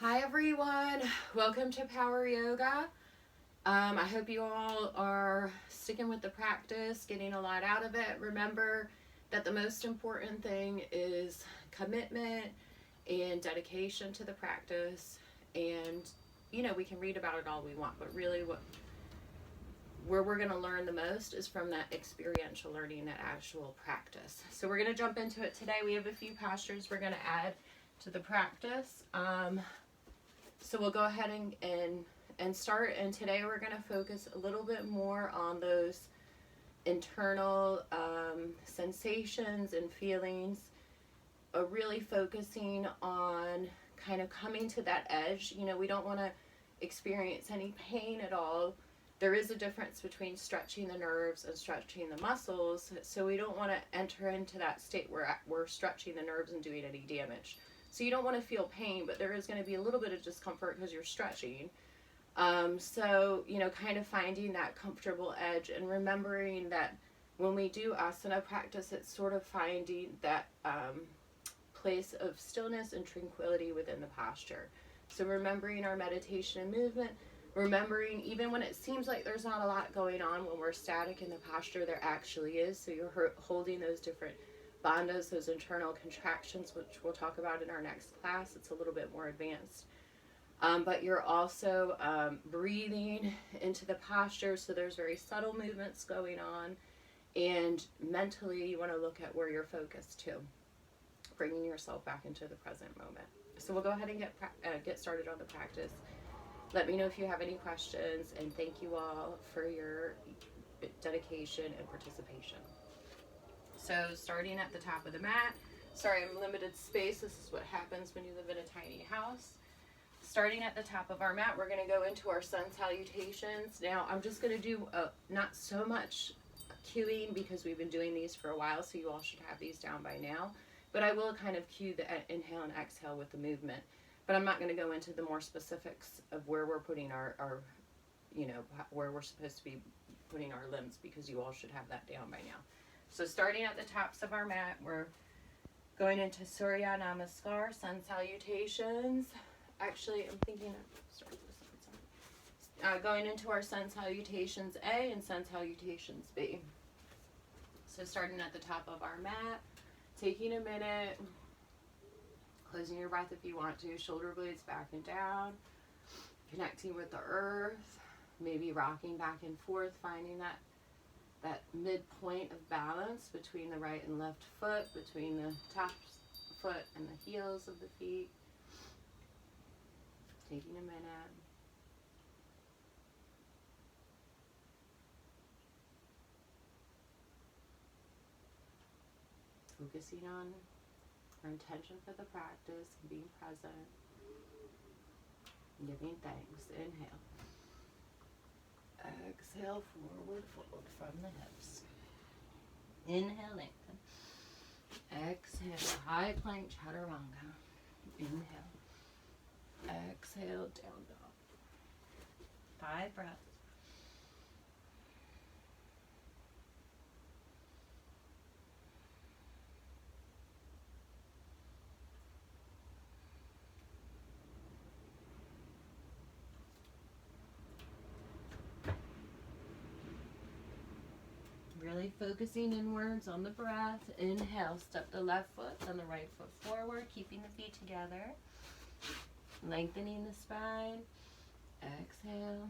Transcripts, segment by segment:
Hi everyone, welcome to Power Yoga. I hope you all are sticking with the practice, getting a lot out of it. Remember that the most important thing is commitment and dedication to the practice. And we can read about it all we want, but really where we're going to learn the most is from that experiential learning, that actual practice. So we're going to jump into it today. We have a few postures we're going to add to the practice. So we'll go ahead and start, and today we're going to focus a little bit more on those internal sensations and feelings, really focusing on kind of coming to that edge. We don't want to experience any pain at all. There is a difference between stretching the nerves and stretching the muscles, so we don't want to enter into that state where we're stretching the nerves and doing any damage. So you don't want to feel pain, but there is going to be a little bit of discomfort because you're stretching. So, kind of finding that comfortable edge and remembering that when we do asana practice, it's sort of finding that place of stillness and tranquility within the posture. So remembering our meditation and movement, remembering even when it seems like there's not a lot going on, when we're static in the posture, there actually is. So you're holding those different bandhas, those internal contractions, which we'll talk about in our next class. It's a little bit more advanced. But you're also breathing into the posture, so there's very subtle movements going on. And mentally, you want to look at where you're focused too, bringing yourself back into the present moment. So we'll go ahead and get started on the practice. Let me know if you have any questions, and thank you all for your dedication and participation. So starting at the top of the mat. Sorry, I'm limited space. This is what happens when you live in a tiny house. Starting at the top of our mat, we're going to go into our sun salutations. Now, I'm just going to do not so much cueing because we've been doing these for a while, so you all should have these down by now. But I will kind of cue the inhale and exhale with the movement. But I'm not going to go into the more specifics of where we're putting our where we're supposed to be putting our limbs, because you all should have that down by now. So starting at the tops of our mat, we're going into Surya Namaskar, sun salutations. Actually, I'm thinking of going into our sun salutations A and sun salutations B. So starting at the top of our mat, taking a minute, closing your breath if you want to, shoulder blades back and down, connecting with the earth, maybe rocking back and forth, finding that midpoint of balance between the right and left foot, between the top foot and the heels of the feet. Taking a minute. Focusing on our intention for the practice and being present. Giving thanks. Inhale. Exhale, forward fold from the hips. Inhale, lengthen. Exhale, high plank chaturanga. Inhale. Exhale, down dog. 5 breaths. Really focusing inwards on the breath. Inhale, step the left foot and the right foot forward, keeping the feet together. Lengthening the spine. Exhale.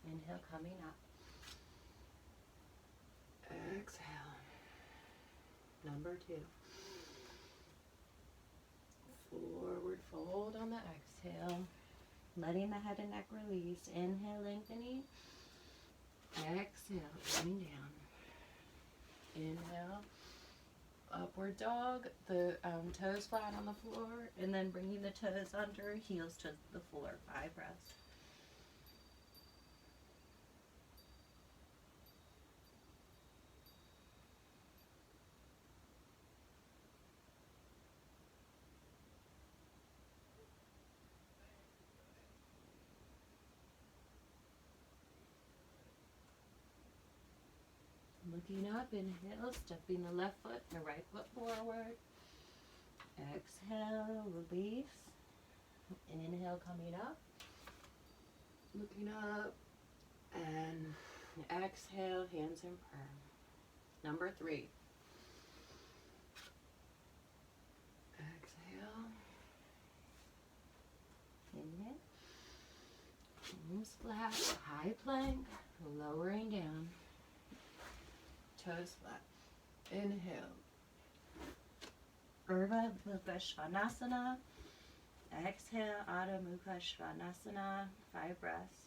Inhale, coming up. Exhale. Number 2. Forward fold on the exhale. Letting the head and neck release. Inhale, lengthening. Exhale, coming down. Inhale, upward dog, the toes flat on the floor, and then bringing the toes under, heels to the floor. 5 breaths. Looking up, inhale, stepping the left foot and the right foot forward. Exhale, release. Inhale, coming up, looking up, and exhale, hands in prayer. Number 3. Exhale. Inhale. Palms flat, high plank, lowering down. Toes flat. Inhale. Urdhva Mukha Svanasana. Exhale, Adho Mukha Svanasana. 5 breaths.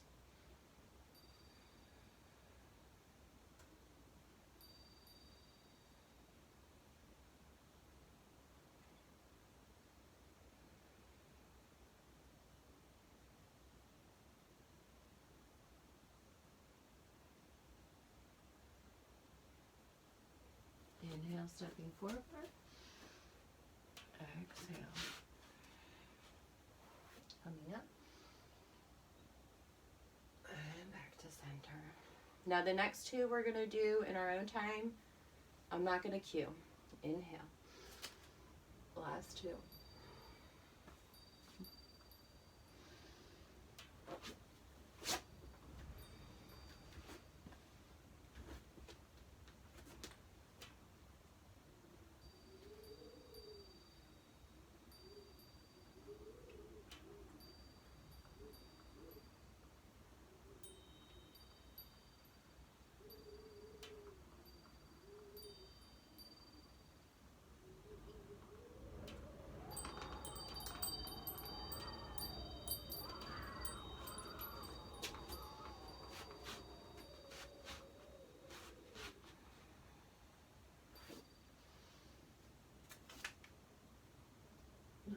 Inhale, stepping forward. Exhale. Coming up. And back to center. Now the next 2 we're going to do in our own time. I'm not going to cue. Inhale. Last 2.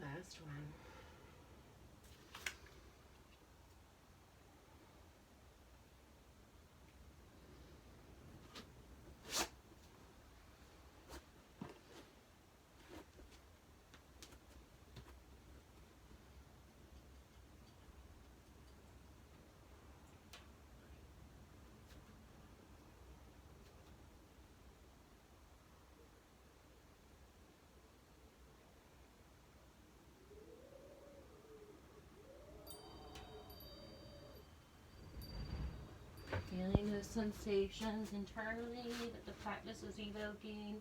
Last one. Feeling those sensations internally that the practice is evoking.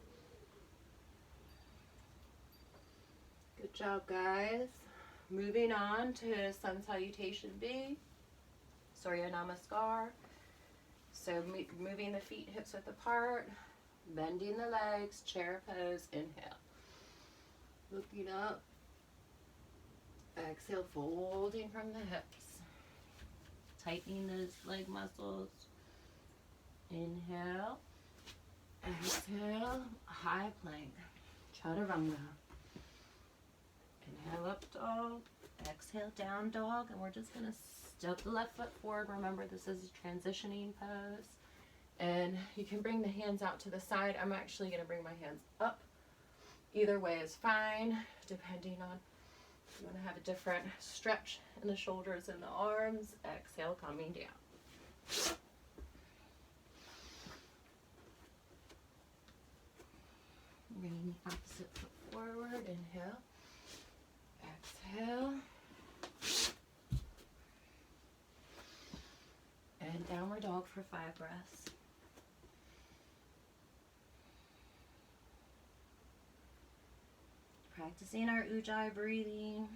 Good job, guys. Moving on to Sun Salutation B, Surya Namaskar. So moving the feet hips width apart, bending the legs, chair pose, inhale. Looking up, exhale, folding from the hips. Tightening those leg muscles. Inhale, exhale, high plank, chaturanga. Inhale, up dog, exhale, down dog, and we're just gonna step the left foot forward. Remember, this is a transitioning pose. And you can bring the hands out to the side. I'm actually gonna bring my hands up. Either way is fine, depending on if you wanna have a different stretch in the shoulders and the arms. Exhale, coming down. Bringing the opposite foot forward, inhale, exhale, and downward dog for 5 breaths. Practicing our Ujjayi breathing.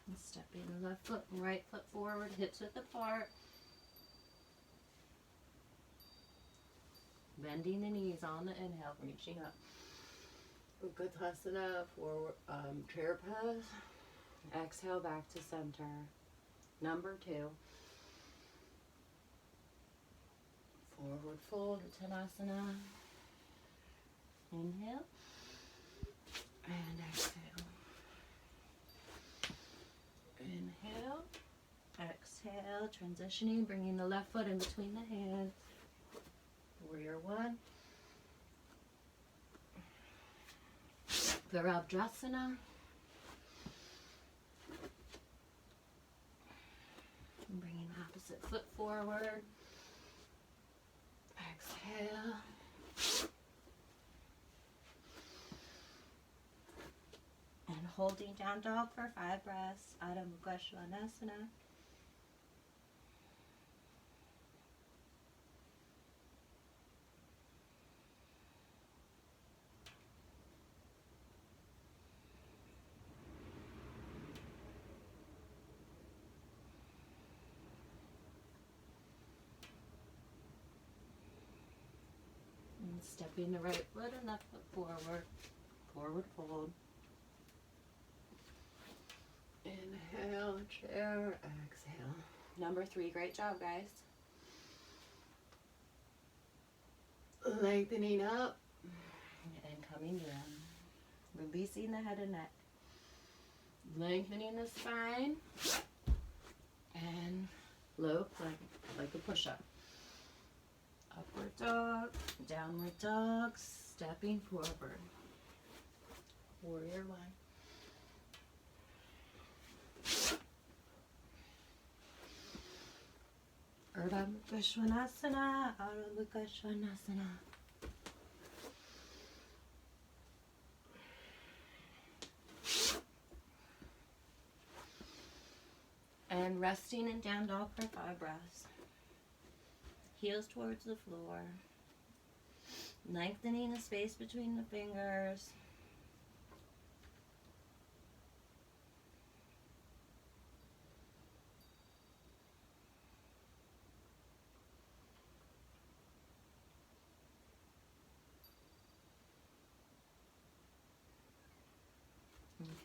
And stepping the left foot and right foot forward, hips width apart. Bending the knees on the inhale, reaching up. Utkatasana for chair pose. Exhale, back to center. Number 2. Forward fold, Uttanasana. Inhale. And exhale. Inhale. Exhale, transitioning, bringing the left foot in between the hands. Warrior 1. Virabhadrasana. Bringing the opposite foot forward. Exhale. And holding down dog for 5 breaths. Adho Mukha Svanasana. And stepping the right foot and left foot forward. Forward fold. Inhale, chair, exhale. Number 3, great job, guys. Lengthening up and coming down. Releasing the head and neck. Lengthening the spine. And low plank, like a push-up. Upward dog, downward dog, stepping forward. Warrior 1. Ardha Mukha Svanasana, Adho Mukha Svanasana. And resting in down dog for 5 breaths. Heels towards the floor. Lengthening the space between the fingers.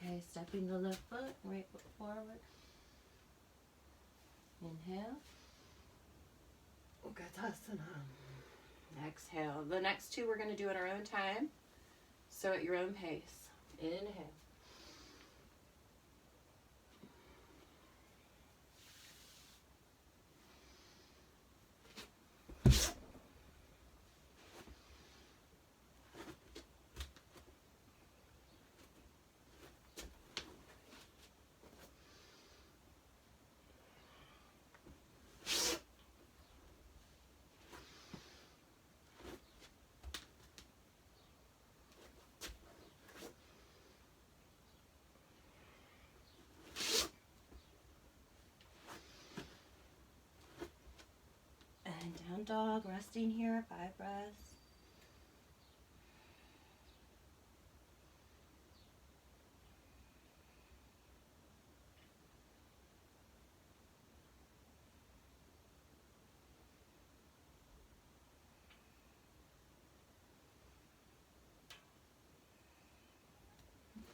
Okay, stepping the left foot, right foot forward. Inhale. Utkatasana. Exhale. The next 2 we're going to do at our own time. So at your own pace. Inhale. And down dog, resting here, 5 breaths.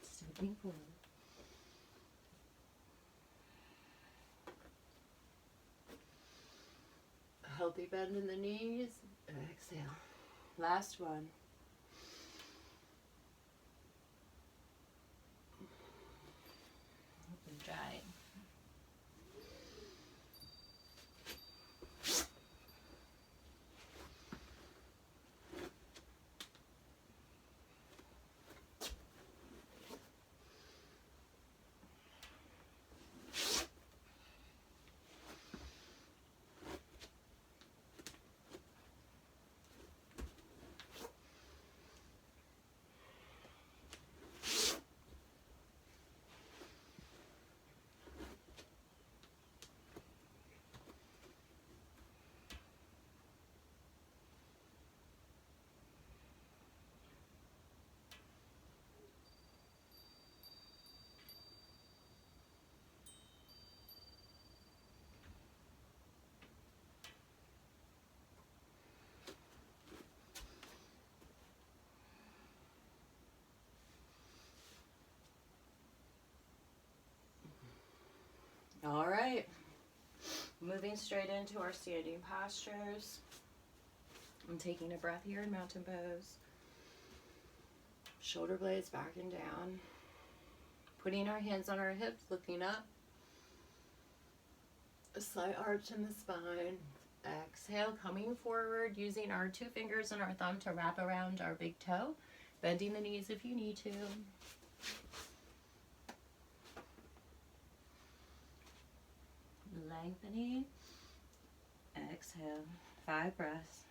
Stepping forward. Healthy bend in the knees. Exhale. Last one. Open dry. All right, moving straight into our standing postures. I'm taking a breath here in mountain pose. Shoulder blades back and down. Putting our hands on our hips, looking up. A slight arch in the spine. Exhale, coming forward, using our 2 fingers and our thumb to wrap around our big toe. Bending the knees if you need to. Lengthening. Exhale. 5 breaths.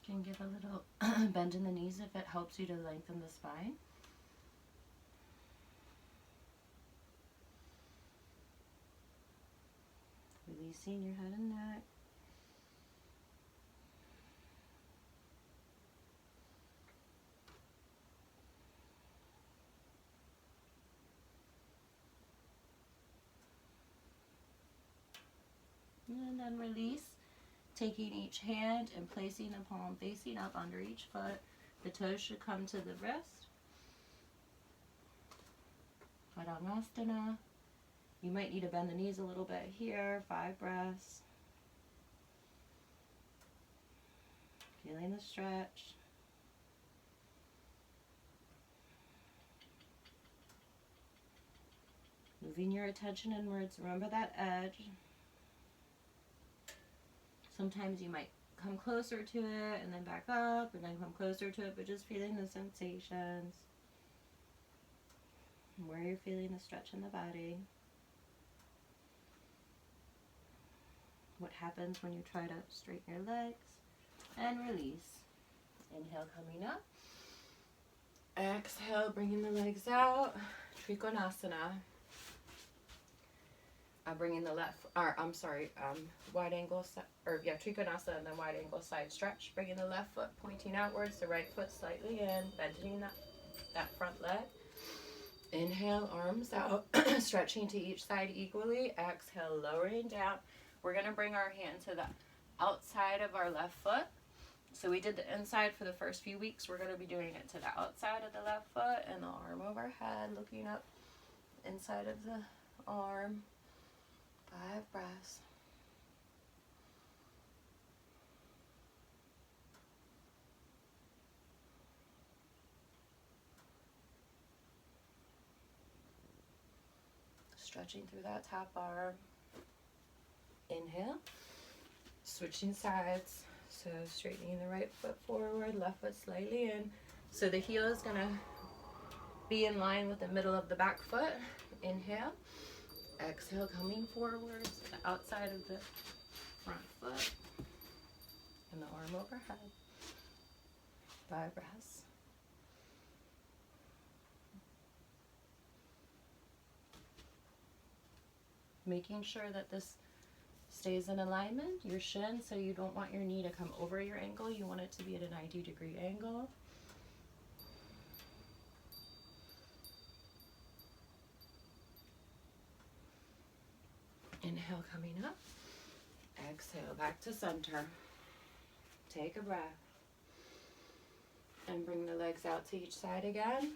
You can give a little bend in the knees if it helps you to lengthen the spine. Releasing your head and neck. And then release, taking each hand and placing the palm facing up under each foot. The toes should come to the wrist. Ashtanga. You might need to bend the knees a little bit here. 5 breaths. Feeling the stretch. Moving your attention inwards. Remember that edge. Sometimes you might come closer to it and then back up and then come closer to it, but just feeling the sensations. And where you're feeling the stretch in the body. What happens when you try to straighten your legs. And release. Inhale, coming up. Exhale, bringing the legs out. Trikonasana. Bringing the wide angle, Trikonasana and then wide angle side stretch. Bringing the left foot pointing outwards, the right foot slightly in, bending that front leg. Inhale, arms out, stretching to each side equally. Exhale, lowering down. We're going to bring our hand to the outside of our left foot. So we did the inside for the first few weeks. We're going to be doing it to the outside of the left foot and the arm overhead, looking up inside of the arm. 5 breaths. Stretching through that top arm. Inhale. Switching sides. So straightening the right foot forward, left foot slightly in. So the heel is going to be in line with the middle of the back foot. Inhale. Exhale, coming forward to the outside of the front foot and the arm overhead. 5 breaths. Making sure that this stays in alignment, your shin, so you don't want your knee to come over your ankle. You want it to be at a 90-degree angle. Inhale, coming up. Exhale, back to center. Take a breath. And bring the legs out to each side again.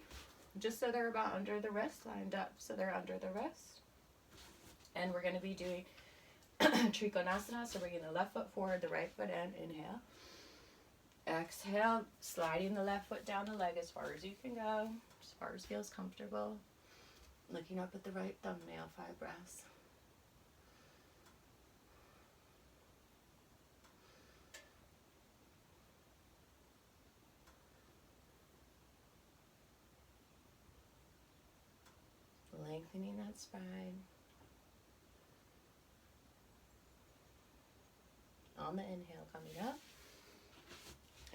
Just so they're about under the wrist, lined up so they're under the wrist. And we're going to be doing Trikonasana, so bringing the left foot forward, the right foot in. Inhale. Exhale, sliding the left foot down the leg as far as you can go, as far as feels comfortable. Looking up at the right thumbnail, 5 breaths. Lengthening that spine. On the inhale, coming up.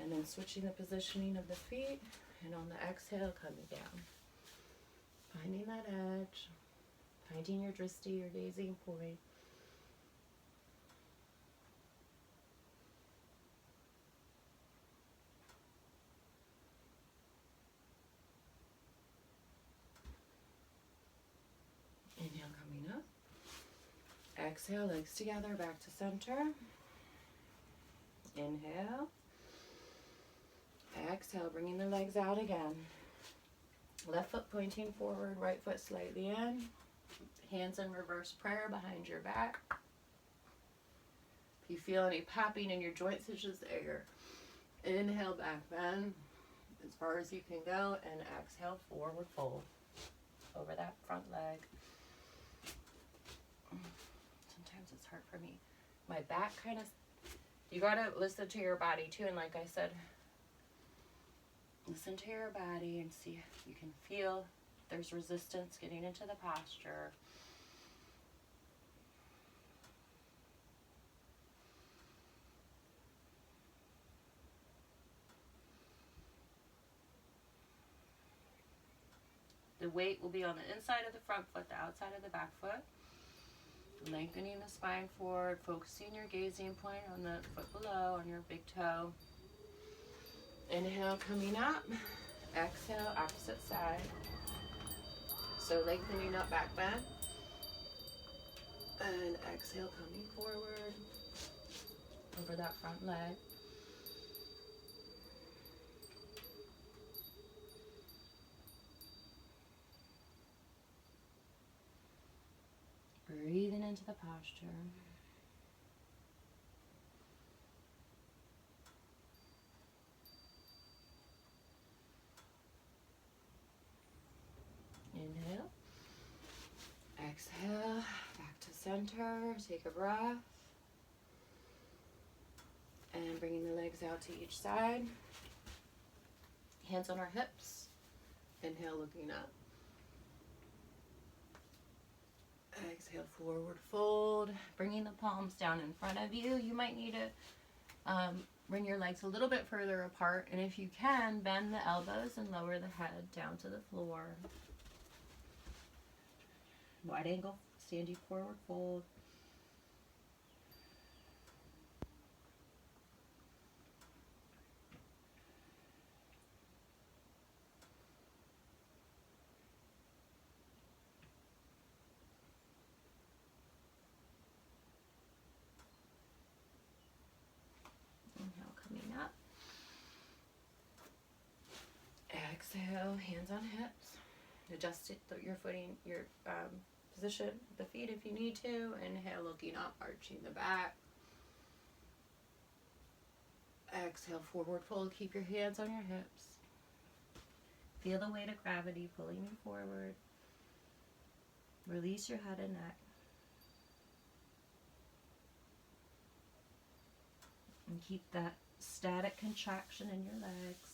And then switching the positioning of the feet. And on the exhale, coming down. Finding that edge. Finding your drishti, your gazing point. Inhale, coming up. Exhale, legs together, back to center. Inhale. Exhale, bringing the legs out again. Left foot pointing forward, right foot slightly in. Hands in reverse prayer behind your back. If you feel any popping in your joints, it's just air. Inhale, back bend as far as you can go, and exhale, forward fold over that front leg. Sometimes it's hard for me. My back kind of, you gotta listen to your body too, and like I said, Listen to your body and see if you can feel if there's resistance getting into the posture. The weight will be on the inside of the front foot, the outside of the back foot. Lengthening the spine forward, focusing your gazing point on the foot below, on your big toe. Inhale, coming up. Exhale, opposite side. So lengthening up, back bend. And exhale, coming forward over that front leg. Breathing into the posture. Inhale. Exhale. Back to center. Take a breath. And bringing the legs out to each side. Hands on our hips. Inhale, looking up. Exhale, forward fold. Bringing the palms down in front of you. You might need to bring your legs a little bit further apart. And if you can, bend the elbows and lower the head down to the floor. Wide angle, standing forward fold. Inhale, coming up. Exhale, hands on hips. Adjust your footing, your position, the feet if you need to. Inhale, looking up, arching the back. Exhale, forward fold. Keep your hands on your hips. Feel the weight of gravity pulling you forward. Release your head and neck. And keep that static contraction in your legs.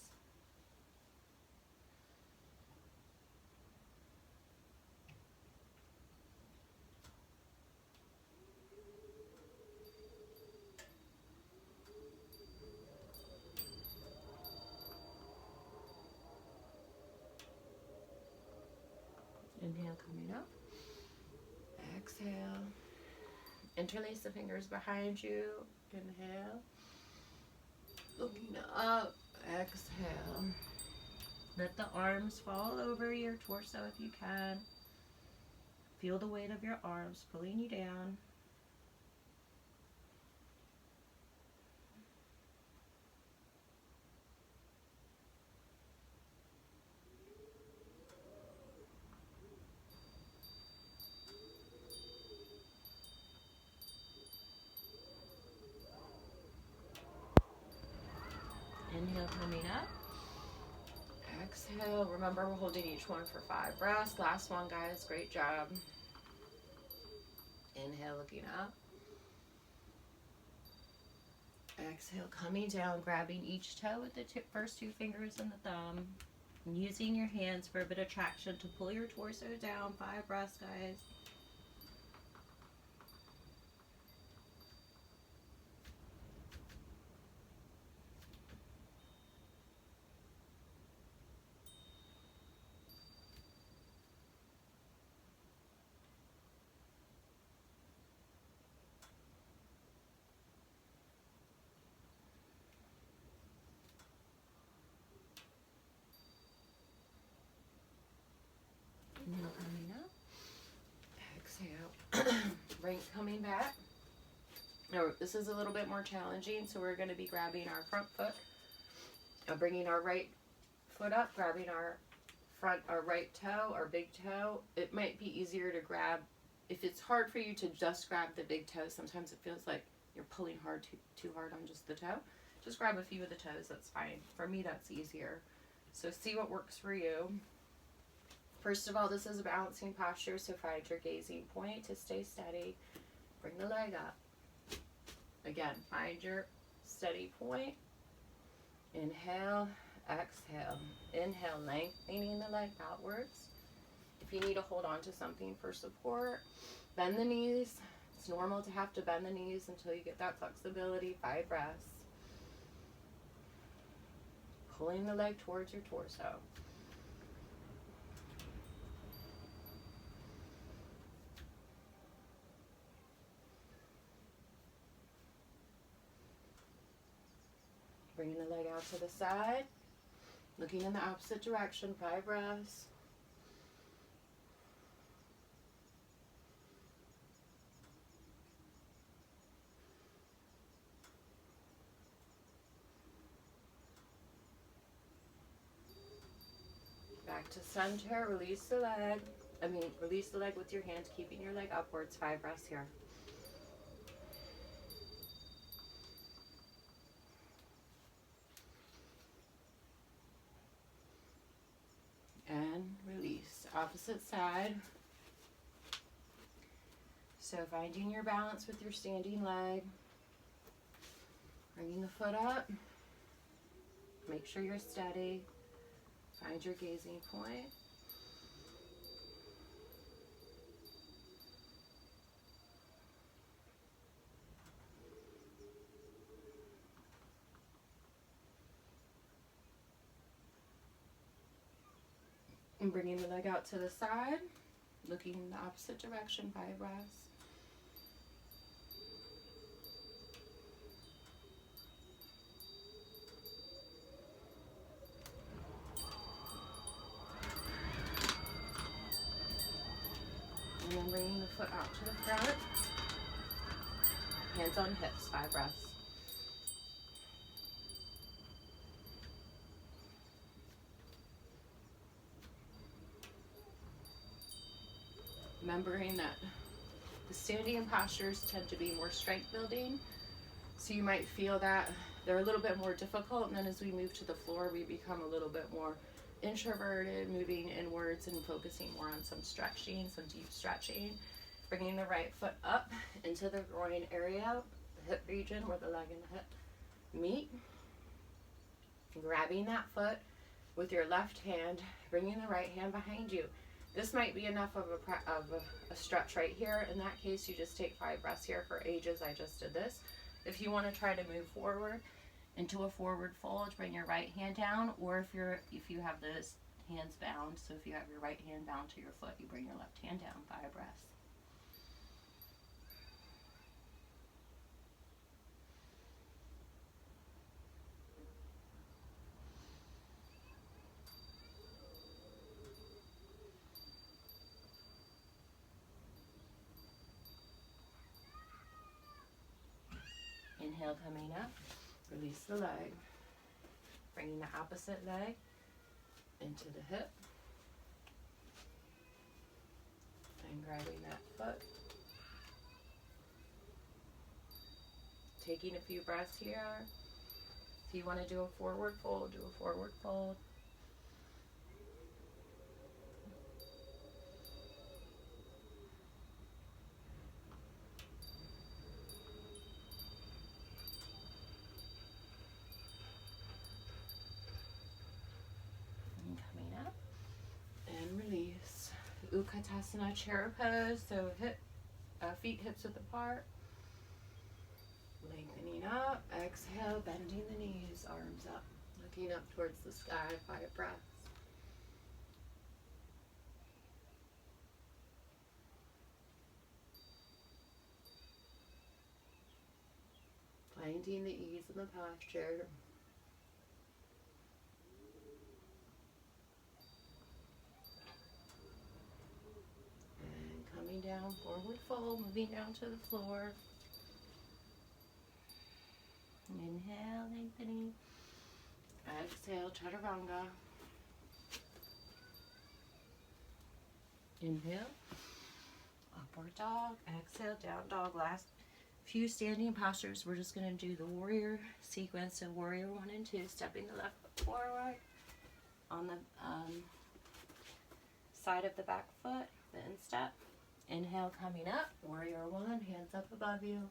Inhale, coming up. Exhale. Interlace the fingers behind you. Inhale. Looking up. Exhale. Let the arms fall over your torso if you can. Feel the weight of your arms pulling you down. Inhale, coming up. Exhale. Remember, we're holding each one for 5 breaths. Last one, guys. Great job. Inhale, looking up. Exhale, coming down, grabbing each toe with the first 2 fingers and the thumb. And using your hands for a bit of traction to pull your torso down. 5 breaths, guys. Inhale, coming up. Exhale. Right, coming back. Now, this is a little bit more challenging, so we're going to be grabbing our front foot, bringing our right foot up, grabbing our right toe, our big toe. It might be easier to grab, if it's hard for you to just grab the big toe, sometimes it feels like you're pulling too hard on just the toe. Just grab a few of the toes, that's fine. For me, that's easier. So see what works for you. First of all, this is a balancing posture, so find your gazing point to stay steady. Bring the leg up. Again, find your steady point. Inhale, Exhale. Inhale, lengthening the leg outwards. If you need to hold on to something for support, bend the knees. It's normal to have to bend the knees until you get that flexibility. 5 breaths. Pulling the leg towards your torso. Bringing the leg out to the side. Looking in the opposite direction. 5 breaths. Back to center. Release the leg. Release the leg with your hands, keeping your leg upwards. 5 breaths here. And release. Opposite side. So finding your balance with your standing leg. Bringing the foot up. Make sure you're steady. Find your gazing point. And bringing the leg out to the side. Looking in the opposite direction. 5 breaths. And then bringing the foot out to the front. Hands on hips. 5 breaths. Remembering that the standing postures tend to be more strength building. So you might feel that they're a little bit more difficult, and then as we move to the floor, we become a little bit more introverted, moving inwards and focusing more on some stretching, some deep stretching. Bringing the right foot up into the groin area, the hip region where the leg and the hip meet. Grabbing that foot with your left hand, bringing the right hand behind you. This might be enough of a stretch right here. In that case, you just take 5 breaths here. For ages, I just did this. If you want to try to move forward into a forward fold, bring your right hand down, or if you have this hands bound, so if you have your right hand bound to your foot, you bring your left hand down. 5 breaths. Inhale, coming up. Release the leg. Bringing the opposite leg into the hip. And grabbing that foot. Taking a few breaths here. If you want to do a forward fold, do a forward fold. Utkatasana chair pose, so feet hips width apart. Lengthening up, exhale, bending the knees, arms up, looking up towards the sky, 5 breaths. Finding the ease in the posture. Down, forward fold, moving down to the floor. Inhale, lengthening. Exhale, chaturanga. Inhale, upward dog. Exhale, down dog. Last few standing postures. We're just going to do the warrior sequence. So warrior 1 and 2, stepping the left foot forward on the side of the back foot, the instep. Inhale, coming up, warrior 1, hands up above you.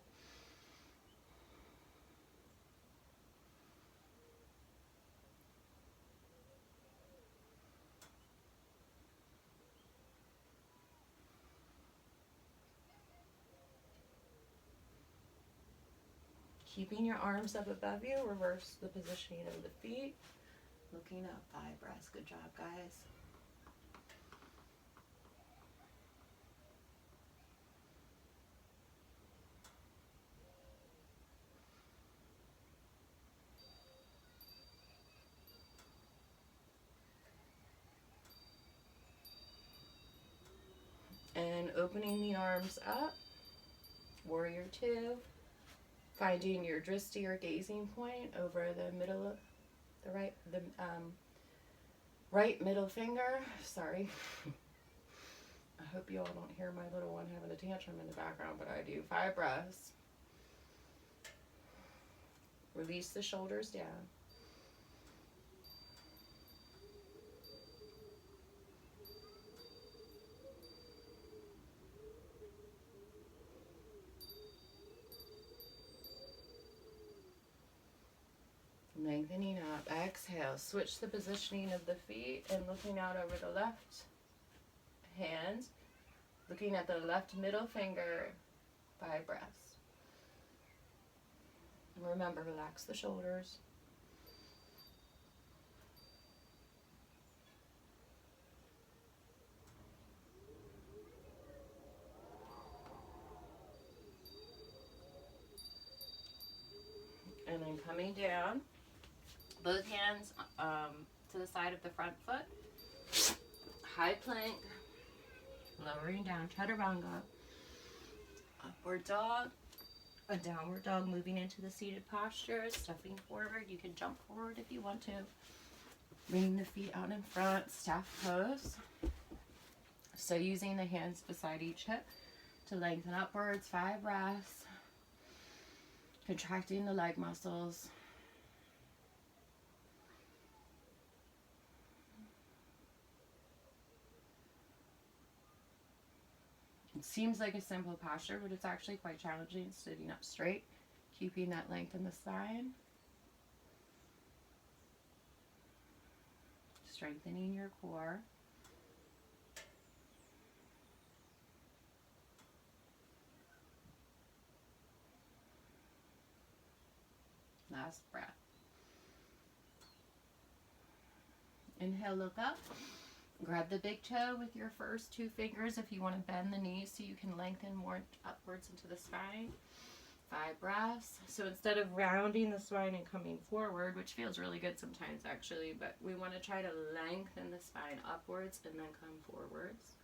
Keeping your arms up above you, reverse the positioning of the feet. Looking up, 5 breaths. Good job, guys. And opening the arms up, warrior 2. Finding your drishti or gazing point over the middle of the right middle finger. Sorry. I hope you all don't hear my little one having a tantrum in the background, but I do. 5 breaths. Release the shoulders down. Lengthening up. Exhale. Switch the positioning of the feet and looking out over the left hand. Looking at the left middle finger. 5 breaths. And remember, relax the shoulders. And then coming down. Both hands to the side of the front foot. High plank. Lowering down. Chaturanga. Upward dog. A downward dog, moving into the seated posture. Stepping forward. You can jump forward if you want to. Bringing the feet out in front. Staff pose. So using the hands beside each hip to lengthen upwards. 5 breaths. Contracting the leg muscles. It seems like a simple posture, but it's actually quite challenging. Sitting up straight, keeping that length in the spine. Strengthening your core. Last breath. Inhale, look up. Grab the big toe with your first 2 fingers if you want to bend the knees so you can lengthen more upwards into the spine. 5 breaths. So instead of rounding the spine and coming forward, which feels really good sometimes actually, but we want to try to lengthen the spine upwards and then come forwards.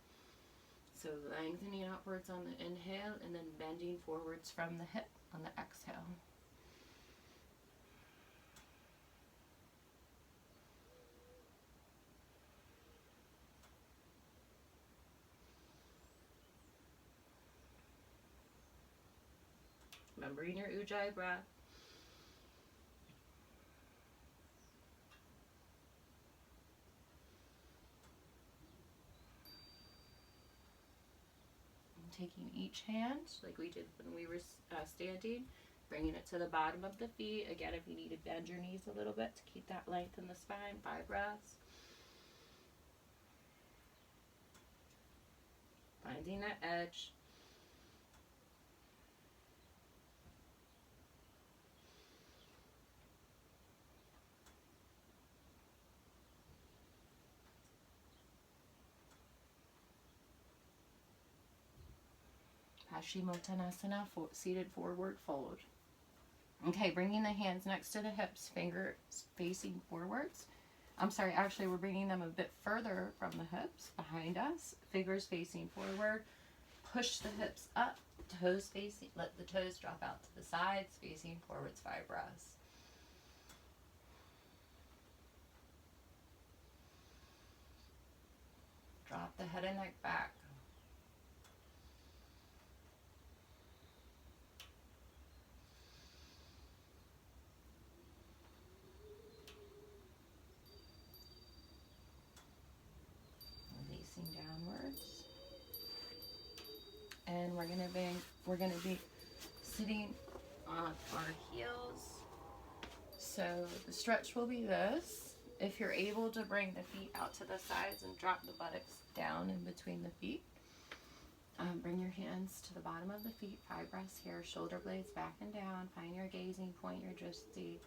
So lengthening upwards on the inhale and then bending forwards from the hip on the exhale. Remembering your Ujjayi breath. And taking each hand, like we did when we were standing, bringing it to the bottom of the feet. Again, if you need to bend your knees a little bit to keep that length in the spine. 5 breaths. Finding that edge. Paschimottanasana, seated forward fold. Okay, bringing the hands next to the hips, fingers facing forwards. I'm sorry, actually we're bringing them a bit further from the hips, behind us, fingers facing forward. Push the hips up, toes facing, let the toes drop out to the sides, facing forwards. 5 breaths. Drop the head and neck back. Releasing downwards. And we're gonna be sitting on our heels. So the stretch will be this. If you're able to bring the feet out to the sides and drop the buttocks down in between the feet, Bring your hands to the bottom of the feet, 5 breaths here, shoulder blades back and down. Find your gazing point, your drishti.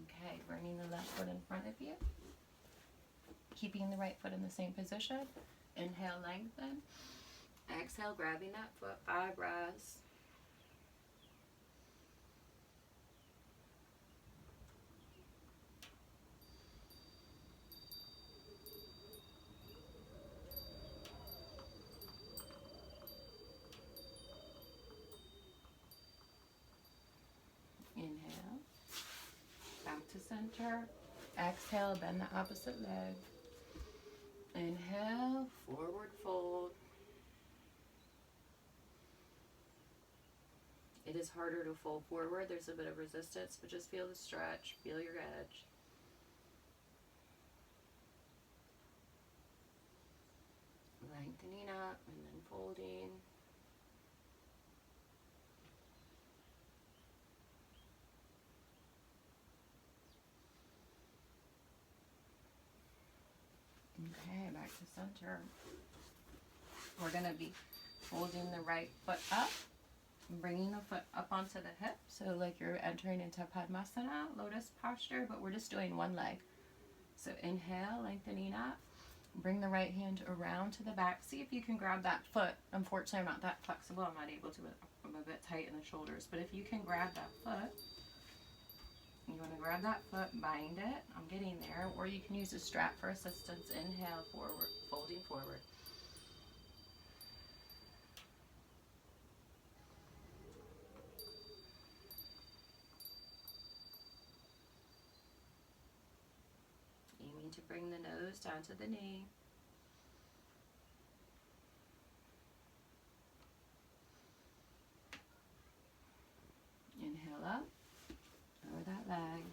Okay, bringing the left foot in front of you. Keeping the right foot in the same position. Inhale, lengthen. Exhale, grabbing that foot, 5 breaths. Inhale, back to center. Exhale, bend the opposite leg. Inhale, forward fold. It is harder to fold forward. There's a bit of resistance, but just feel the stretch, feel your edge. Lengthening up and then folding. Okay, back to center. We're going to be folding the right foot up, bringing the foot up onto the hip. So like you're entering into Padmasana, lotus posture, but we're just doing one leg. So inhale, lengthening up. Bring the right hand around to the back. See if you can grab that foot. Unfortunately, I'm not that flexible. I'm not able to. I'm a bit tight in the shoulders. But if you can grab that foot, you want to grab that foot, bind it. I'm getting there. Or you can use a strap for assistance. Inhale, forward, folding forward. Aiming to bring the nose down to the knee. Inhale up, lower that leg.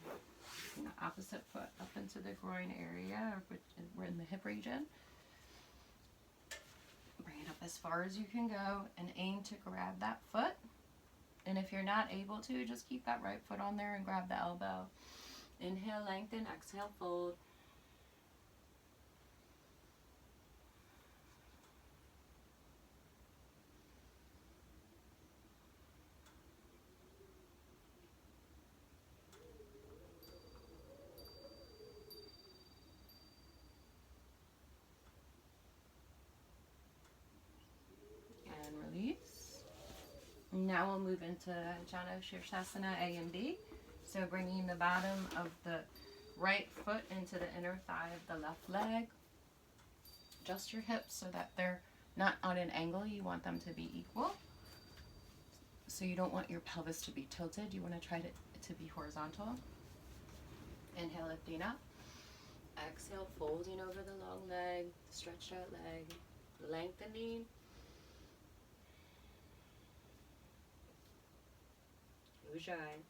Bring the opposite foot up into the groin area, which we're in the hip region. Bring it up as far as you can go and aim to grab that foot. And if you're not able to, just keep that right foot on there and grab the elbow. Inhale, lengthen, exhale, fold. And release. Now we'll move into Janu Shirshasana A and B. So bringing the bottom of the right foot into the inner thigh of the left leg. Adjust your hips so that they're not on an angle. You want them to be equal. So you don't want your pelvis to be tilted. You want to try to be horizontal. Inhale, lifting up. Exhale, folding over the long leg, stretched out leg, lengthening. Ujjayi.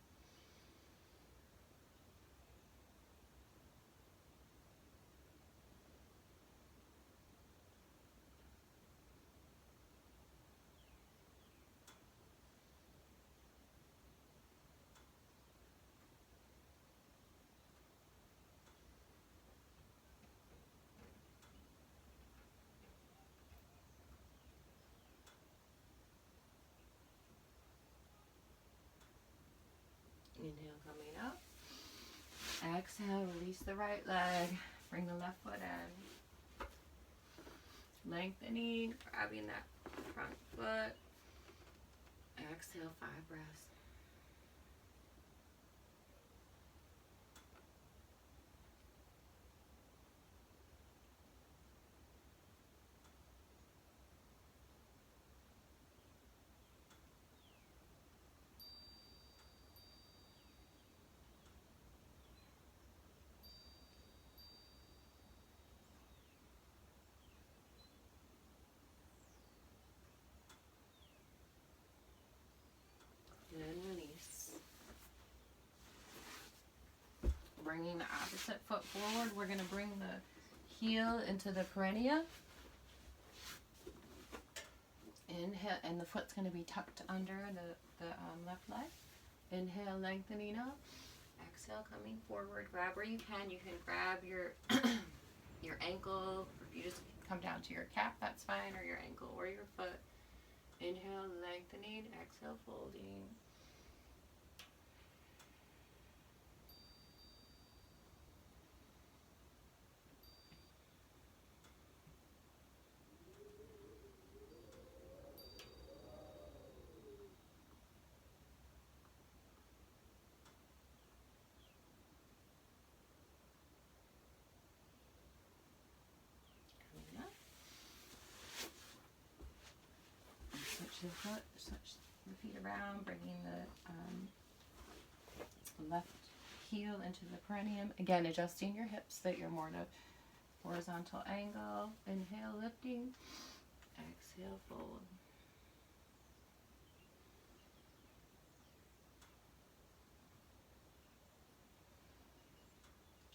Inhale, coming up. Exhale, release the right leg. Bring the left foot in. Lengthening, grabbing that front foot. Exhale, 5 breaths. bringing the opposite foot forward. We're going to bring the heel into the perineum. Inhale, and the foot's going to be tucked under the left leg. Inhale, lengthening up. Exhale, coming forward. Grab where you can. You can grab your your ankle. If you just come down to your calf, that's fine, or your ankle or your foot. Inhale, lengthening. Exhale, folding. Switch the foot, switch the feet around, bringing the left heel into the perineum. Again, adjusting your hips so that you're more in a horizontal angle. Inhale, lifting. Exhale, fold.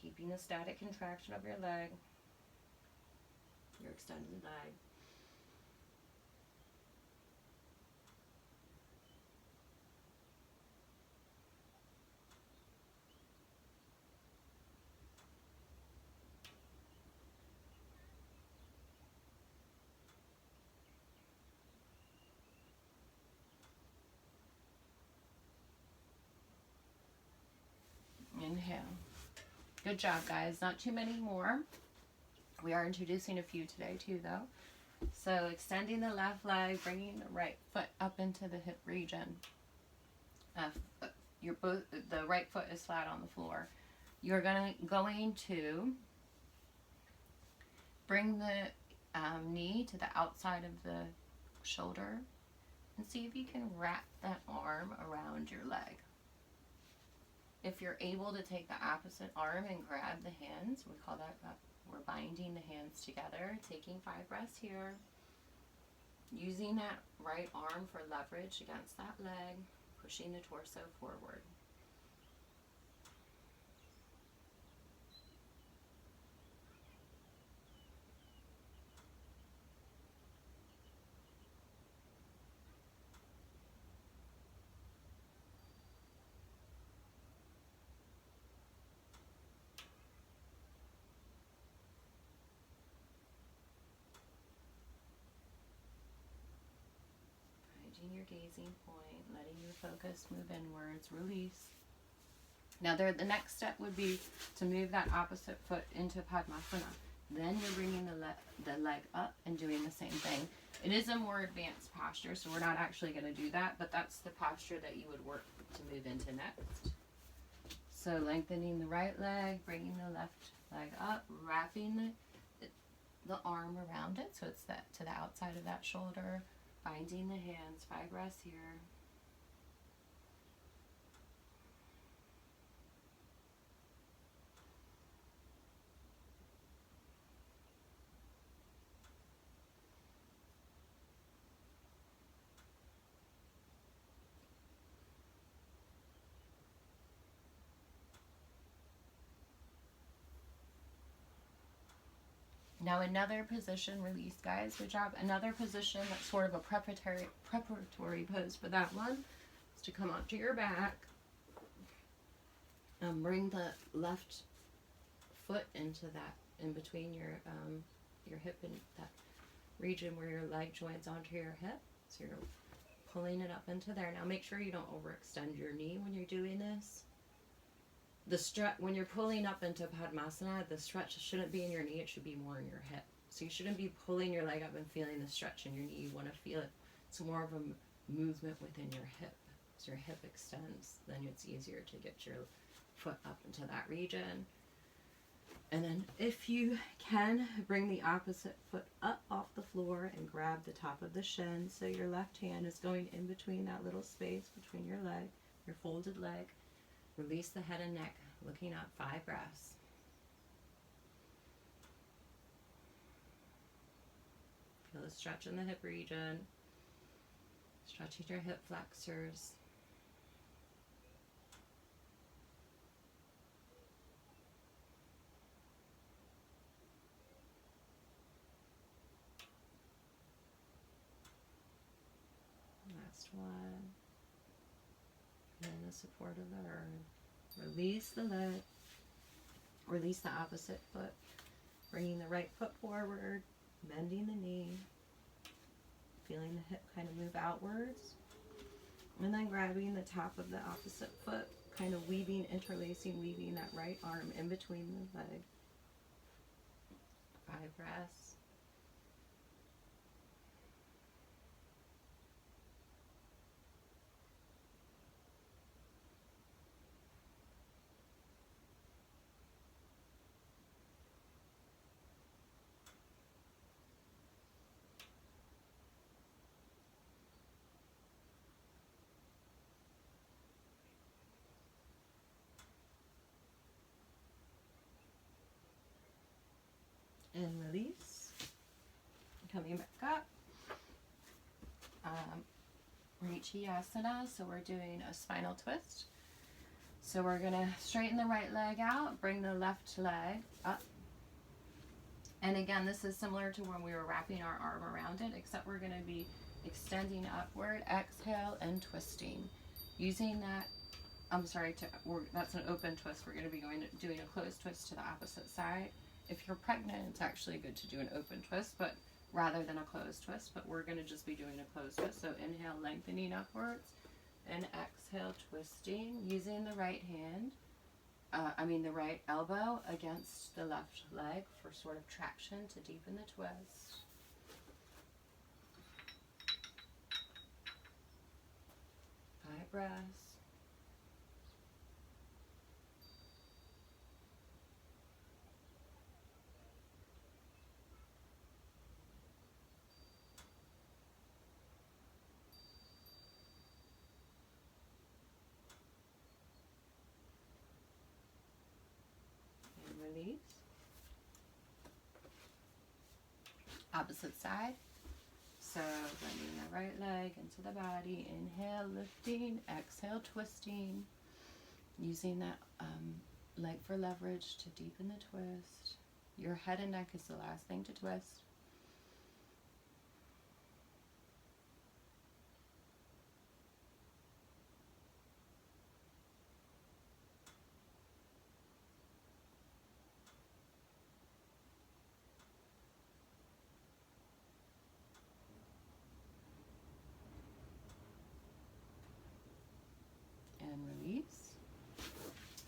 Keeping a static contraction of your leg, your extended leg. Inhale. Good job, guys. Not too many more. We are introducing a few today too, though. So extending the left leg, bringing the right foot up into the hip region. The right foot is flat on the floor. You're going to bring the knee to the outside of the shoulder and see if you can wrap that arm around your leg. If you're able to take the opposite arm and grab the hands, we call that, we're binding the hands together, taking 5 breaths here, using that right arm for leverage against that leg, pushing the torso forward. Your gazing point, letting your focus move inwards, release. Now the next step would be to move that opposite foot into Padmasana. Then you're bringing the leg up and doing the same thing. It is a more advanced posture, so we're not actually going to do that, but that's the posture that you would work to move into next. So lengthening the right leg, bringing the left leg up, wrapping the arm around it, so it's to the outside of that shoulder. Binding the hands, 5 breaths here. Now another position, release guys, good job. Another position that's sort of a preparatory pose for that one is to come onto your back. Bring the left foot into that, in between your hip and that region where your leg joins onto your hip. So you're pulling it up into there. Now make sure you don't overextend your knee when you're doing this. The stretch, when you're pulling up into Padmasana, the stretch shouldn't be in your knee, it should be more in your hip. So you shouldn't be pulling your leg up and feeling the stretch in your knee. You want to feel it. It's more of a movement within your hip. So your hip extends, then it's easier to get your foot up into that region. And then if you can, bring the opposite foot up off the floor and grab the top of the shin. So your left hand is going in between that little space between your leg, your folded leg. Release the head and neck, looking up, 5 breaths. Feel the stretch in the hip region, stretching your hip flexors. last one. And the support of the earth. Release the leg. Release the opposite foot. Bringing the right foot forward. Bending the knee. Feeling the hip kind of move outwards. And then grabbing the top of the opposite foot. Kind of weaving, interlacing, weaving that right arm in between the leg. 5 breaths. And release. Coming back up. Asana, so we're doing a spinal twist. So we're going to straighten the right leg out, bring the left leg up. And again, this is similar to when we were wrapping our arm around it, except we're going to be extending upward, exhale, and twisting. Using that, that's an open twist. We're going to be doing a closed twist to the opposite side. If you're pregnant, it's actually good to do an open twist, but rather than a closed twist, but we're going to just be doing a closed twist. So inhale, lengthening upwards, and exhale, twisting, using the right hand, the right elbow against the left leg for sort of traction to deepen the twist. Five breaths. Release. Opposite side. So bending the right leg into the body. Inhale, lifting. Exhale, twisting. Using that leg for leverage to deepen the twist. Your head and neck is the last thing to twist. Release.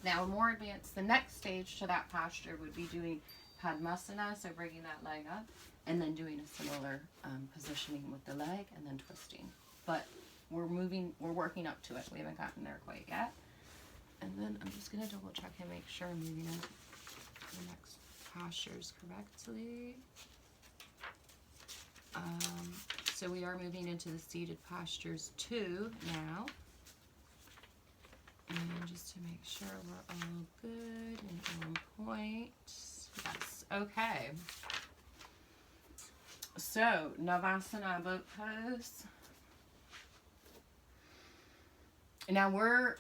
Now more advanced, the next stage to that posture would be doing Padmasana, so bringing that leg up, and then doing a similar positioning with the leg and then twisting. But we're working up to it. We haven't gotten there quite yet. And then I'm just going to double check and make sure I'm moving into the next postures correctly. So we are moving into the seated postures 2 now. And just to make sure we're all good and on point. Yes, okay. So, Navasana boat pose. Now we're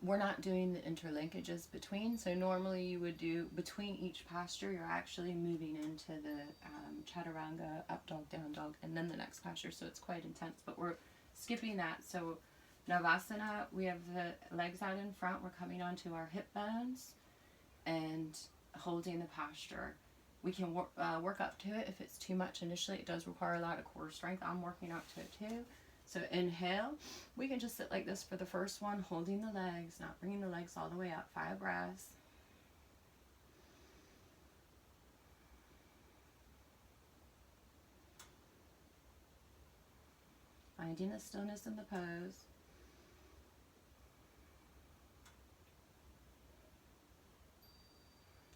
not doing the interlinkages between. So normally you would do between each posture, you're actually moving into the chaturanga, up dog, down dog, and then the next posture. So it's quite intense, but we're skipping that. So Navasana, we have the legs out in front. We're coming onto our hip bones and holding the posture. We can work up to it if it's too much initially. It does require a lot of core strength. I'm working up to it too. So inhale. We can just sit like this for the first one, holding the legs, not bringing the legs all the way up. 5 breaths. Finding the stillness in the pose.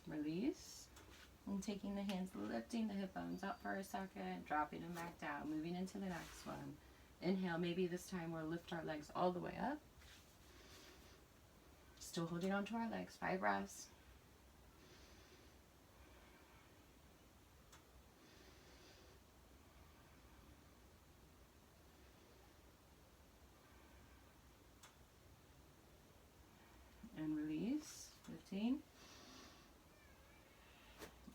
Release. And taking the hands, lifting the hip bones up for a second, dropping them back down, moving into the next one. Inhale, maybe this time we'll lift our legs all the way up. Still holding on to our legs, 5 breaths. And release, 15.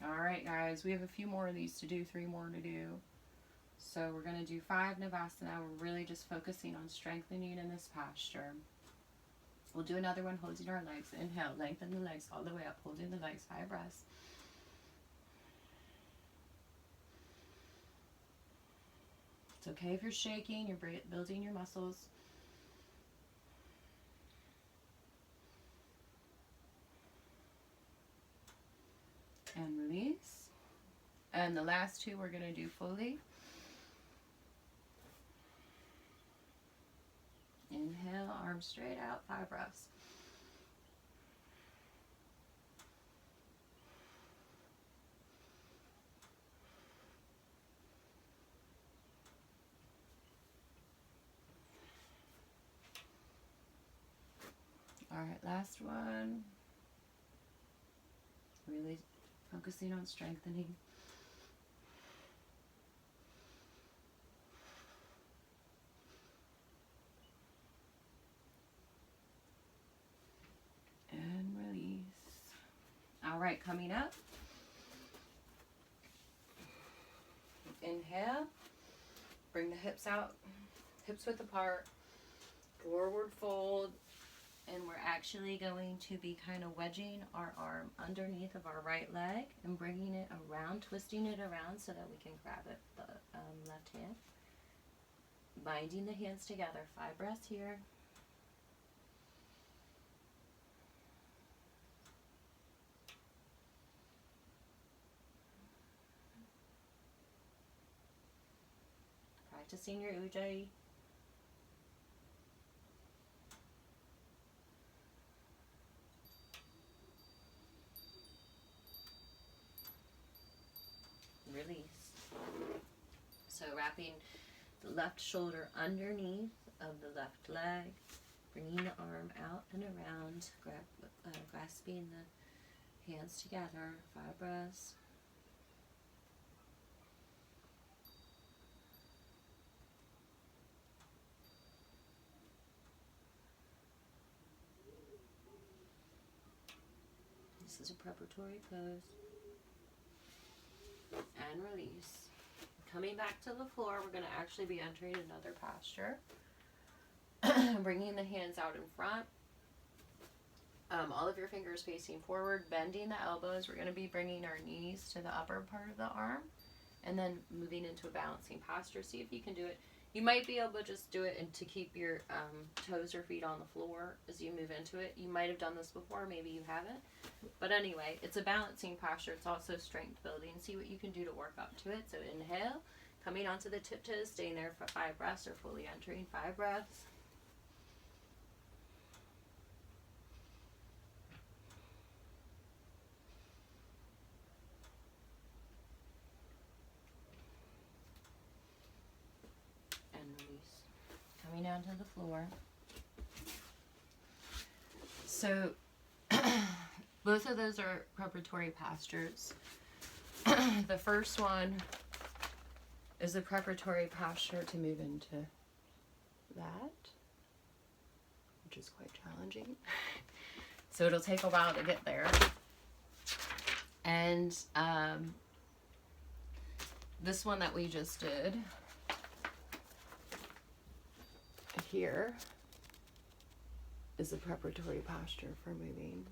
All right, guys, we have a few more of these to do, 3 more to do. So we're going to do 5 Navasana. We're really just focusing on strengthening in this posture. We'll do another one holding our legs. Inhale, lengthen the legs all the way up, holding the legs, high breaths. It's okay if you're shaking, you're building your muscles. And release. And the last 2 we're going to do fully. Inhale, arms straight out, 5 breaths. All right, last one. Really focusing on strengthening. And release. All right, coming up. Inhale. Bring the hips out, hips width apart. Forward fold. And we're actually going to be kind of wedging our arm underneath of our right leg and bringing it around, twisting it around so that we can grab it with the left hand. Binding the hands together. 5 breaths here. Practicing your Ujjayi. Release. So wrapping the left shoulder underneath of the left leg, bringing the arm out and around, grasping the hands together. 5 breaths. This is a preparatory pose. And release. Coming back to the floor, we're going to actually be entering another posture. Bringing the hands out in front. All of your fingers facing forward, bending the elbows. We're going to be bringing our knees to the upper part of the arm. And then moving into a balancing posture. See if you can do it. You might be able to just do it and to keep your toes or feet on the floor as you move into it. You might have done this before, maybe you haven't. But anyway, it's a balancing posture. It's also strength building. See what you can do to work up to it. So inhale, coming onto the tiptoes, staying there for 5 breaths or fully entering 5 breaths. And release. Coming down to the floor. So both of those are preparatory postures. The first one is a preparatory posture to move into that, which is quite challenging. So it'll take a while to get there. And this one that we just did here is a preparatory posture for moving.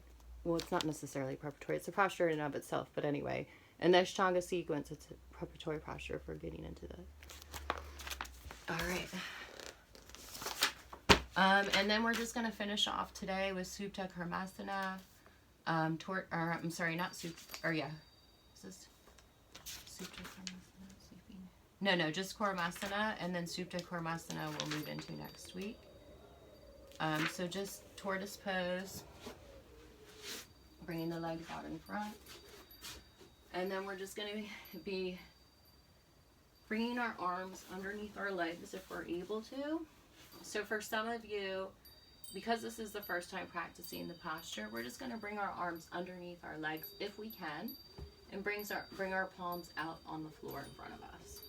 Well, it's not necessarily preparatory. It's a posture in and of itself, but anyway. In the Ashtanga sequence, it's a preparatory posture for getting into that. All right. And then we're just going to finish off today with Supta Karmasana. Is this Supta Karmasana? Sleeping? No, just Karmasana, and then Supta Karmasana we'll move into next week. So just tortoise pose. Bringing the legs out in front. And then we're just going to be bringing our arms underneath our legs if we're able to. So for some of you, because this is the first time practicing the posture, we're just going to bring our arms underneath our legs if we can, and bring our palms out on the floor in front of us.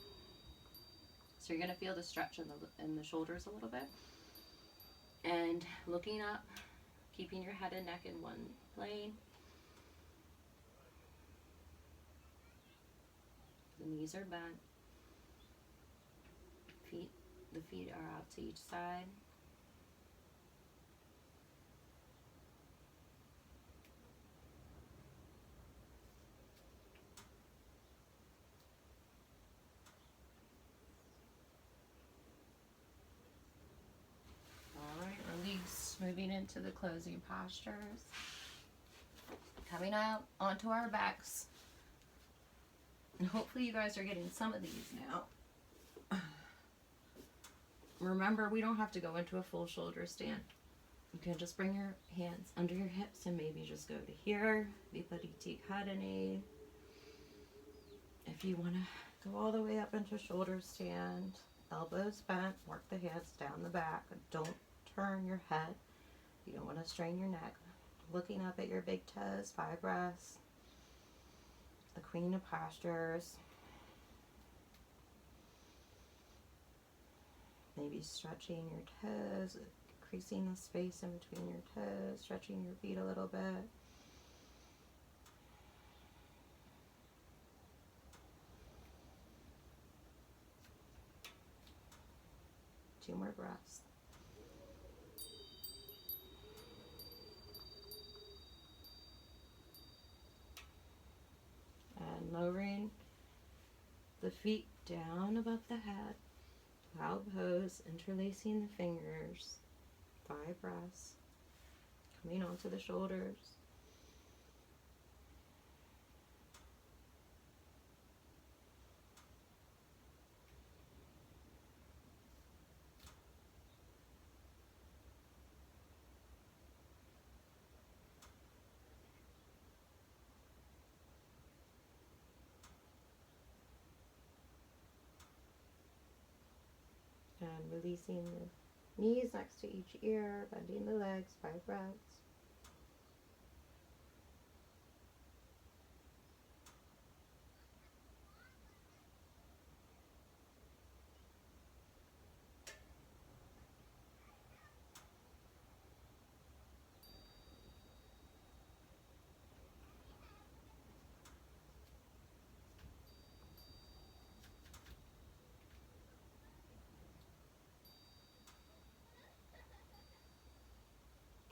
So you're going to feel the stretch in the shoulders a little bit. And looking up, keeping your head and neck in one plane. The knees are bent. The feet are out to each side. Alright, release. Moving into the closing postures. Coming out onto our backs. And hopefully you guys are getting some of these now. Remember, we don't have to go into a full shoulder stand. You can just bring your hands under your hips and maybe just go to here. Vipariti Karani. If you want to go all the way up into shoulder stand, elbows bent, work the hands down the back. Don't turn your head. You don't want to strain your neck. Looking up at your big toes, 5 breaths. The Queen of Postures. Maybe stretching your toes, increasing the space in between your toes, stretching your feet a little bit. Two more breaths. And lowering the feet down above the head. Cloud pose, interlacing the fingers. 5 breaths. Coming onto the shoulders. And releasing the knees next to each ear, bending the legs, 5 breaths.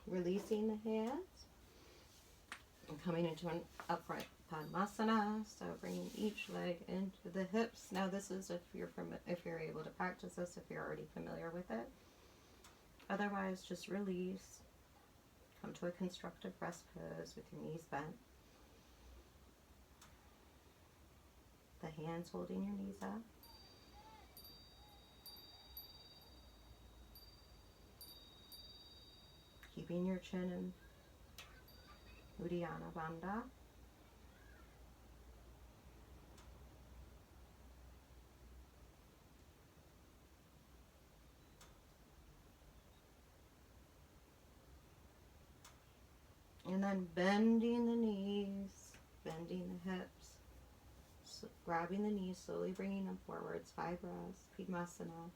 Releasing the hands and coming into an upright Padmasana. So bringing each leg into the hips. Now this is if you're able to practice this, if you're already familiar with it. Otherwise, just release. Come to a constructive rest pose with your knees bent. The hands holding your knees up. Keeping your chin in Uddiyana Bandha. And then bending the knees, bending the hips, so grabbing the knees, slowly bringing them forwards, 5 breaths, Padmasana.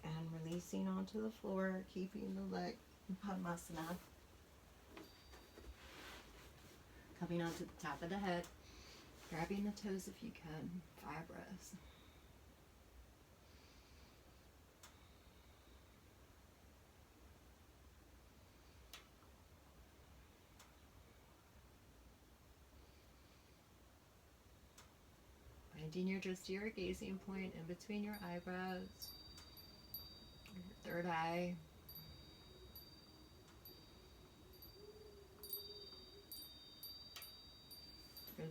And releasing onto the floor, keeping the leg in Padmasana. Coming onto the top of the head, grabbing the toes if you can, 5 breaths. Finding your Drishti gazing point in between your eyebrows, your third eye.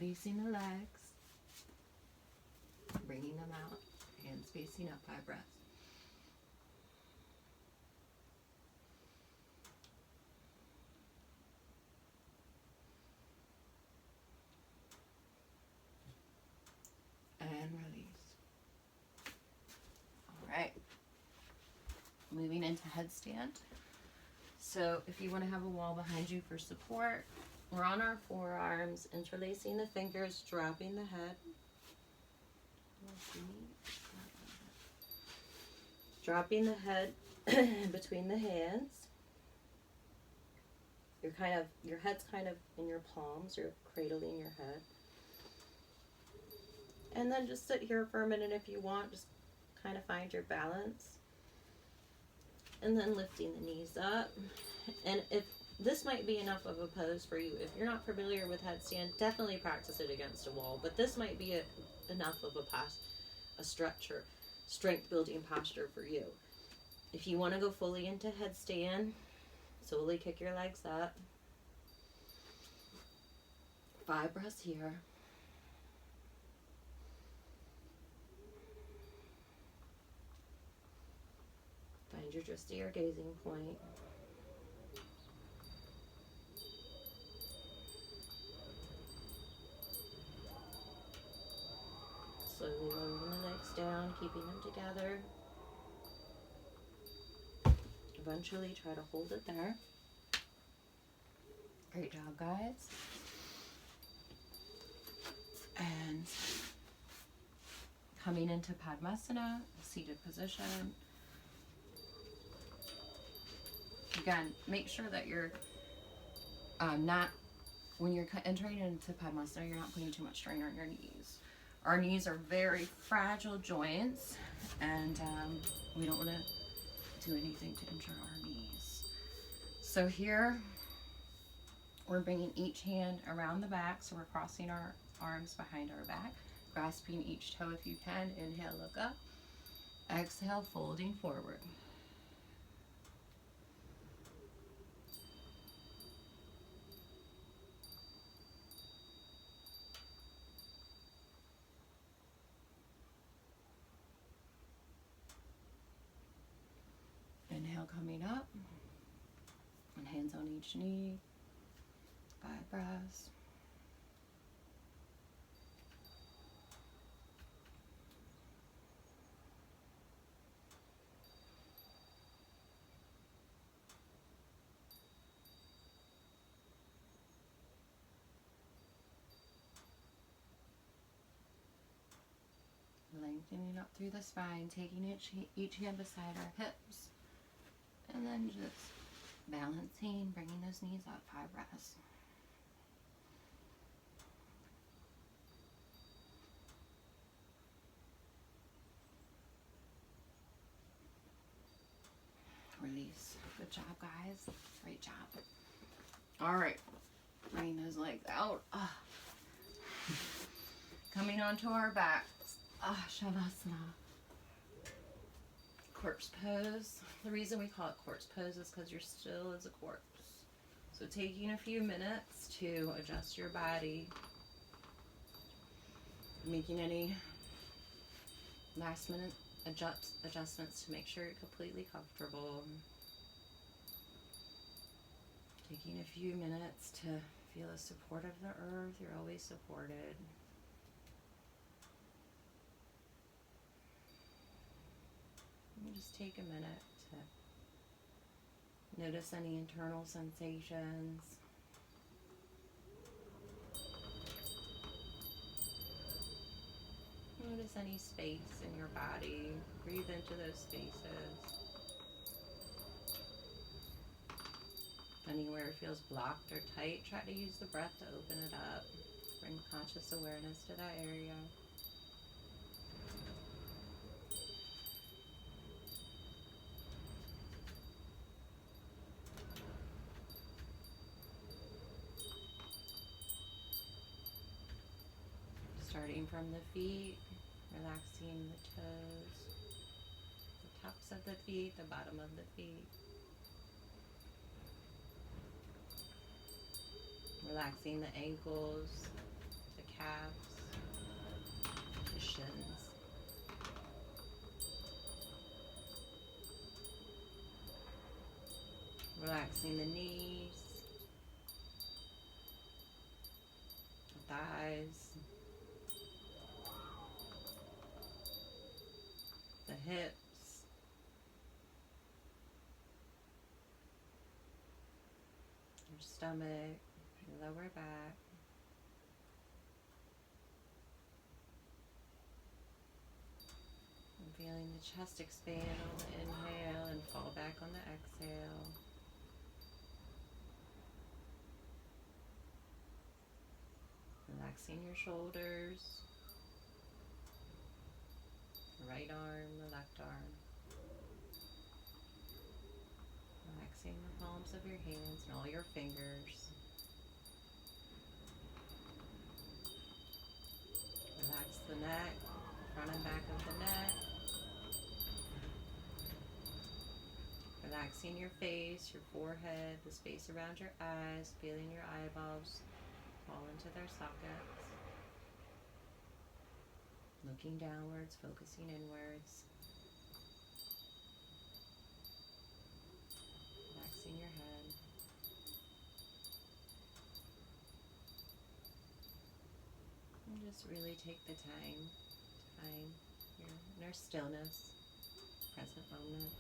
Releasing the legs, bringing them out, hands facing up, 5 breaths. And release. All right. Moving into headstand. So if you want to have a wall behind you for support, we're on our forearms, interlacing the fingers, dropping the head. Dropping the head between the hands. Your head's kind of in your palms. You're cradling your head. And then just sit here for a minute if you want. Just kind of find your balance. And then lifting the knees up. And if this might be enough of a pose for you. If you're not familiar with headstand, definitely practice it against a wall. But this might be enough of a stretch or strength building posture for you. If you want to go fully into headstand, slowly kick your legs up. 5 breaths here. Find your drishti or gazing point. Slowly lowering the legs down, keeping them together. Eventually try to hold it there. Great job, guys. And coming into Padmasana, seated position. Again, make sure that you're when you're entering into Padmasana, you're not putting too much strain on your knees. Our knees are very fragile joints, and we don't want to do anything to injure our knees. So here, we're bringing each hand around the back, so we're crossing our arms behind our back, grasping each toe if you can. Inhale, look up. Exhale, folding forward. Inhale, coming up, and hands on each knee. 5 breaths. Lengthening up through the spine, taking each hand beside our hips, and then just balancing, bringing those knees up. 5 breaths. Release. Good job, guys. Great job. All right, bring those legs out. Coming onto our backs. Shavasana. Corpse pose. The reason we call it corpse pose is because you're still as a corpse. So taking a few minutes to adjust your body, making any last minute adjustments to make sure you're completely comfortable. Taking a few minutes to feel the support of the earth. You're always supported. And just take a minute to notice any internal sensations. Notice any space in your body. Breathe into those spaces. Anywhere it feels blocked or tight, try to use the breath to open it up. Bring conscious awareness to that area. Starting from the feet, relaxing the toes, the tops of the feet, the bottom of the feet. Relaxing the ankles, the calves, the shins. Relaxing the knees, the thighs, the hips, your stomach, your lower back. And Feeling the chest expand on the inhale and fall back on the exhale. Relaxing your shoulders, the right arm, the left arm. Relaxing the palms of your hands and all your fingers. Relax the neck, front and back of the neck. Relaxing your face, your forehead, the space around your eyes, feeling your eyeballs fall into their sockets. Looking downwards, focusing inwards. Relaxing your head. And just really take the time here in our stillness, present moment.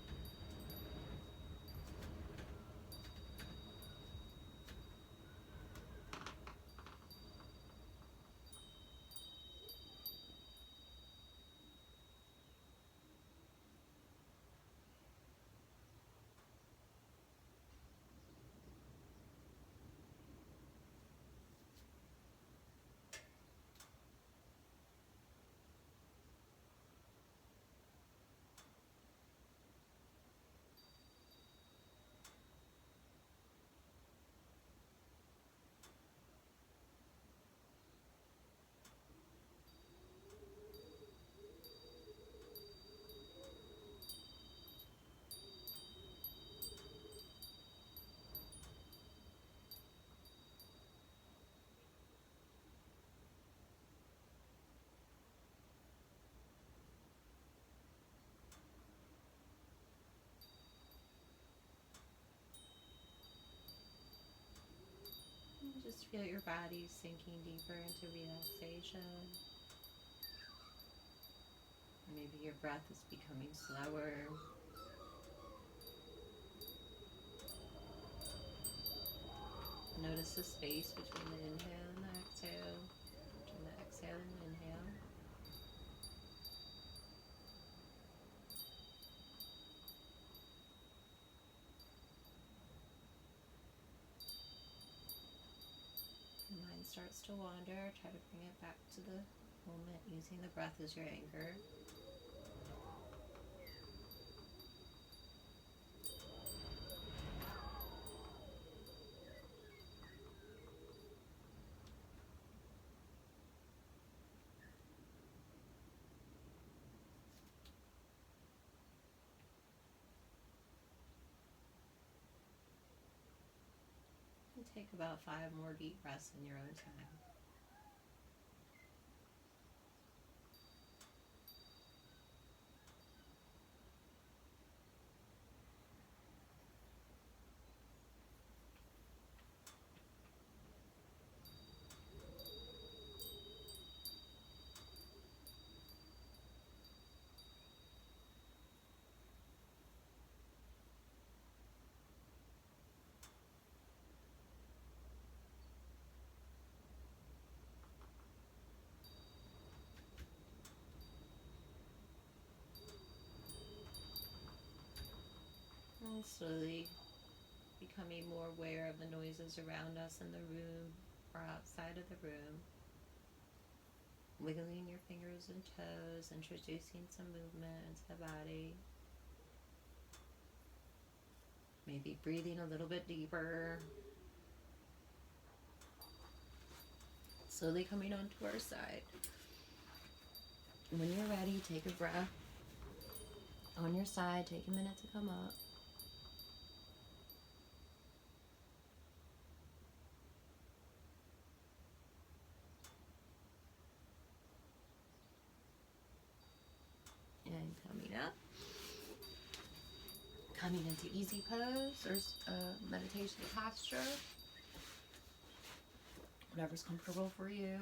Just feel your body sinking deeper into relaxation. Maybe your breath is becoming slower. Notice the space between the inhale and the exhale, between the exhale and the inhale. Your mind starts to wander, try to bring it back to the moment using the breath as your anchor. And take about 5 more deep breaths in your own time. And slowly becoming more aware of the noises around us in the room or outside of the room. Wiggling your fingers and toes, introducing some movement into the body. Maybe breathing a little bit deeper. Slowly coming onto our side. When you're ready, take a breath. On your side, take a minute to come up. And coming up. Coming into easy pose or meditation posture. Whatever's comfortable for you.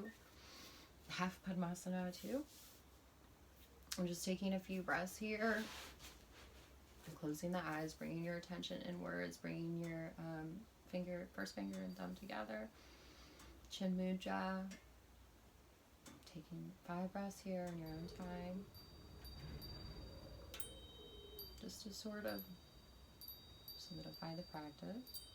Half Padmasana too. I'm just taking a few breaths here. And closing the eyes, bringing your attention inwards, bringing your first finger and thumb together. Chin Mudra. Taking 5 breaths here in your own time. just to sort of solidify the practice.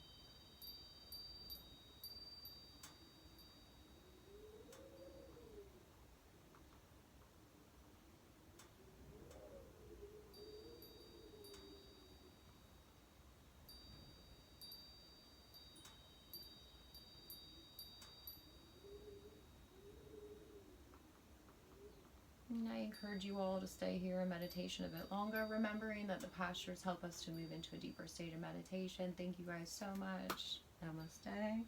And I encourage you all to stay here in meditation a bit longer, remembering that the postures help us to move into a deeper state of meditation. Thank you guys so much. Namaste.